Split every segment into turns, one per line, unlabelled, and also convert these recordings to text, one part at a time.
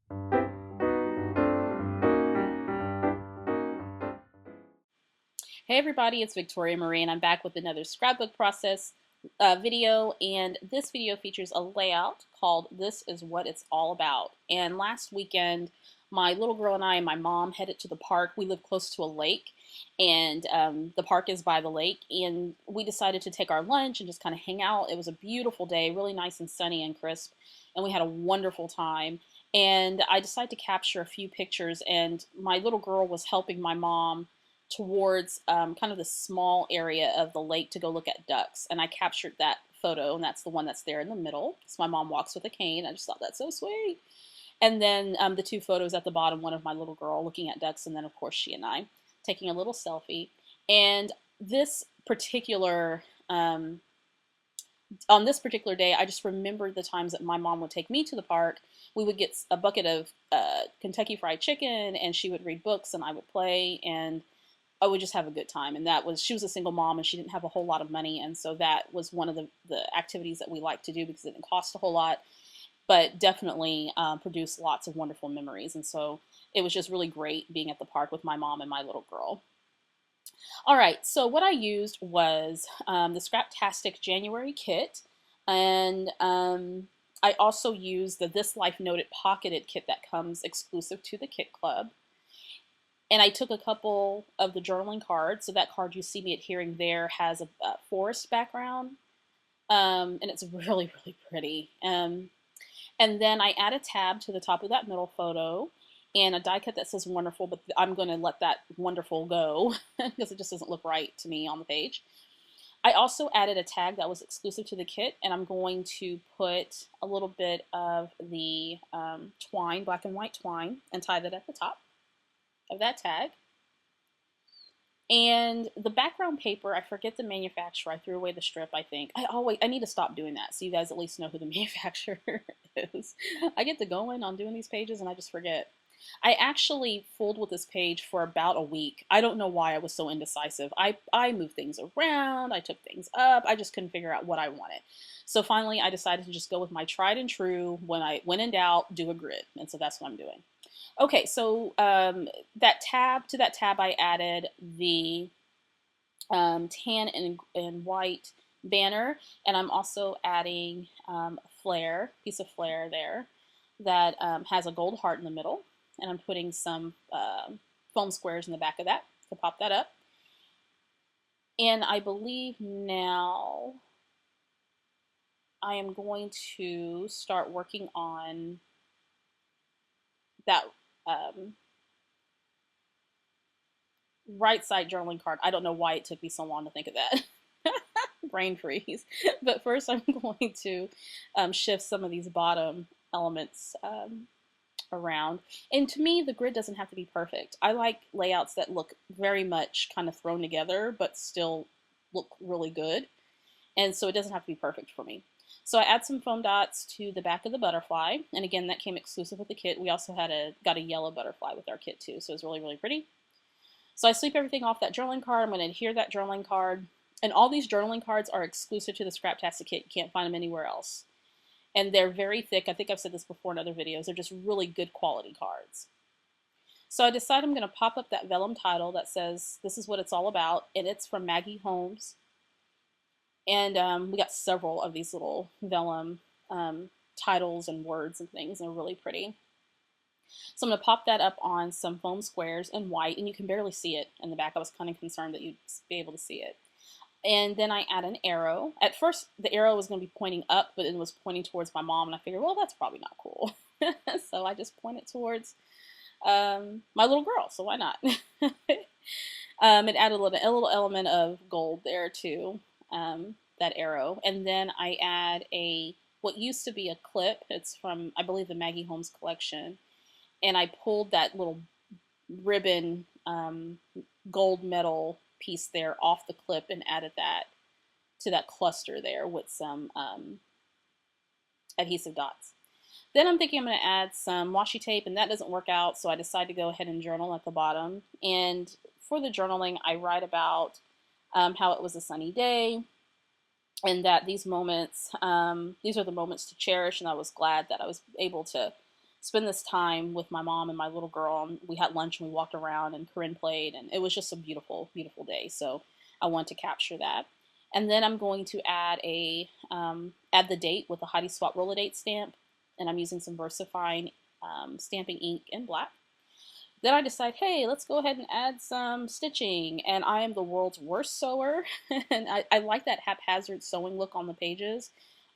Hey everybody, it's Victoria Marie and I'm back with another scrapbook process video, and this video features a layout called This Is What It's All About. And last weekend my little girl and I and my mom headed to the park. We live close to a lake, and the park is by the lake, and we decided to take our lunch and just kind of hang out. It was a beautiful day, really nice and sunny and crisp, and we had a wonderful time. And I decided to capture a few pictures, and my little girl was helping my mom towards kind of the small area of the lake to go look at ducks. And I captured that photo, and that's the one that's there in the middle. So my mom walks with a cane. I just thought that's so sweet. And then the two photos at the bottom, one of my little girl looking at ducks, and then of course she and I taking a little selfie. And this particular on this particular day, I just remembered the times that my mom would take me to the park. We would get a bucket of Kentucky Fried Chicken, and she would read books, and I would play, and I would just have a good time. And that was, she was a single mom and she didn't have a whole lot of money. And so that was one of the activities that we liked to do because it didn't cost a whole lot, but definitely produced lots of wonderful memories. And so it was just really great being at the park with my mom and my little girl. All right, so what I used was the Scraptastic January kit. And I also used the This Life Noted pocketed kit that comes exclusive to the Kit Club. And I took a couple of the journaling cards. So that card you see me adhering there has a forest background. And it's really, really pretty. And then I add a tab to the top of that middle photo and a die cut that says wonderful, but I'm going to let that wonderful go because it just doesn't look right to me on the page. I also added a tag that was exclusive to the kit, and I'm going to put a little bit of the twine, black and white twine, and tie that at the top of that tag. And the background paper, I forget the manufacturer. I threw away the strip, I think. I need to stop doing that so you guys at least know who the manufacturer is. I get to going on doing these pages and I just forget. I actually fooled with this page for about a week. I don't know why I was so indecisive. I moved things around, I took things up, I just couldn't figure out what I wanted. So finally I decided to just go with my tried and true, when in doubt, do a grid. And so that's what I'm doing. Okay, so to that tab I added the tan and white banner, and I'm also adding a piece of flare there that has a gold heart in the middle, and I'm putting some foam squares in the back of that to pop that up. And I believe now I am going to start working on that right side journaling card. I don't know why it took me so long to think of that. Brain freeze. But first I'm going to shift some of these bottom elements around. And to me, the grid doesn't have to be perfect. I like layouts that look very much kind of thrown together, but still look really good. And so it doesn't have to be perfect for me. So I add some foam dots to the back of the butterfly. And again, that came exclusive with the kit. We also got a yellow butterfly with our kit too. So it was really, really pretty. So I sweep everything off that journaling card. I'm going to adhere that journaling card. And all these journaling cards are exclusive to the Scraptastic kit. You can't find them anywhere else. And they're very thick. I think I've said this before in other videos. They're just really good quality cards. So I decided I'm going to pop up that vellum title that says, "This is what it's all about." And it's from Maggie Holmes. And we got several of these little vellum titles and words and things. And they're really pretty. So I'm going to pop that up on some foam squares in white, and you can barely see it in the back. I was kind of concerned that you'd be able to see it. And then I add an arrow. At first, the arrow was going to be pointing up, but it was pointing towards my mom, and I figured, well, that's probably not cool. So I just pointed towards my little girl, so why not? It added a little element of gold there too, that arrow. And then I add what used to be a clip. It's from, I believe, the Maggie Holmes collection. And I pulled that little ribbon gold metal piece there off the clip and added that to that cluster there with some adhesive dots. Then I'm thinking I'm going to add some washi tape, and that doesn't work out, so I decided to go ahead and journal at the bottom. And for the journaling, I write about how it was a sunny day, and that these moments, these are the moments to cherish, and I was glad that I was able to spend this time with my mom and my little girl. And we had lunch and we walked around and Corinne played, and it was just a beautiful, beautiful day. So I want to capture that. And then I'm going to add the date with a Heidi Swap Roll a Date stamp, and I'm using some VersaFine stamping ink in black. Then I decide, hey, let's go ahead and add some stitching. And I am the world's worst sewer. And I like that haphazard sewing look on the pages.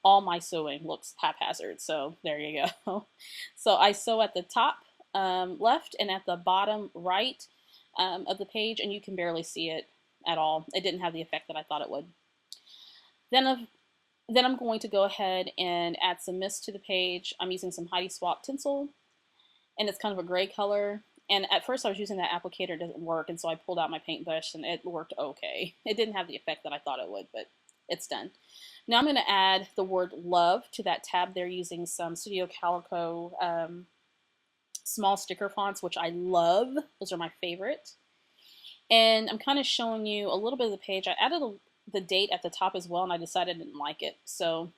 All my sewing looks haphazard, so there you go. So I sew at the top left and at the bottom right of the page, and you can barely see it at all. It didn't have the effect that I thought it would. Then I'm going to go ahead and add some mist to the page. I'm using some Heidi Swap tinsel, and it's kind of a gray color. And at first I was using that applicator, it didn't work, and so I pulled out my paintbrush and it worked okay. It didn't have the effect that I thought it would, but it's done. Now I'm going to add the word love to that tab there using some Studio Calico small sticker fonts, which I love. Those are my favorite. And I'm kind of showing you a little bit of the page. I added the date at the top as well, and I decided I didn't like it. So,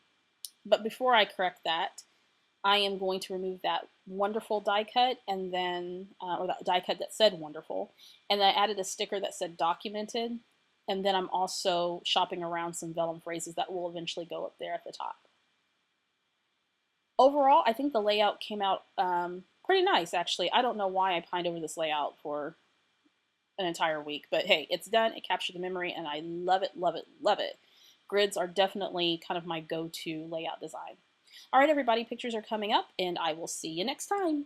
but before I correct that, I am going to remove that wonderful die cut, and then, or that die cut that said wonderful, and then I added a sticker that said documented, and then I'm also shopping around some vellum phrases that will eventually go up there at the top. Overall, I think the layout came out pretty nice, actually. I don't know why I pined over this layout for an entire week, but hey, it's done. It captured the memory, and I love it, love it, love it. Grids are definitely kind of my go-to layout design. All right, everybody, pictures are coming up, and I will see you next time.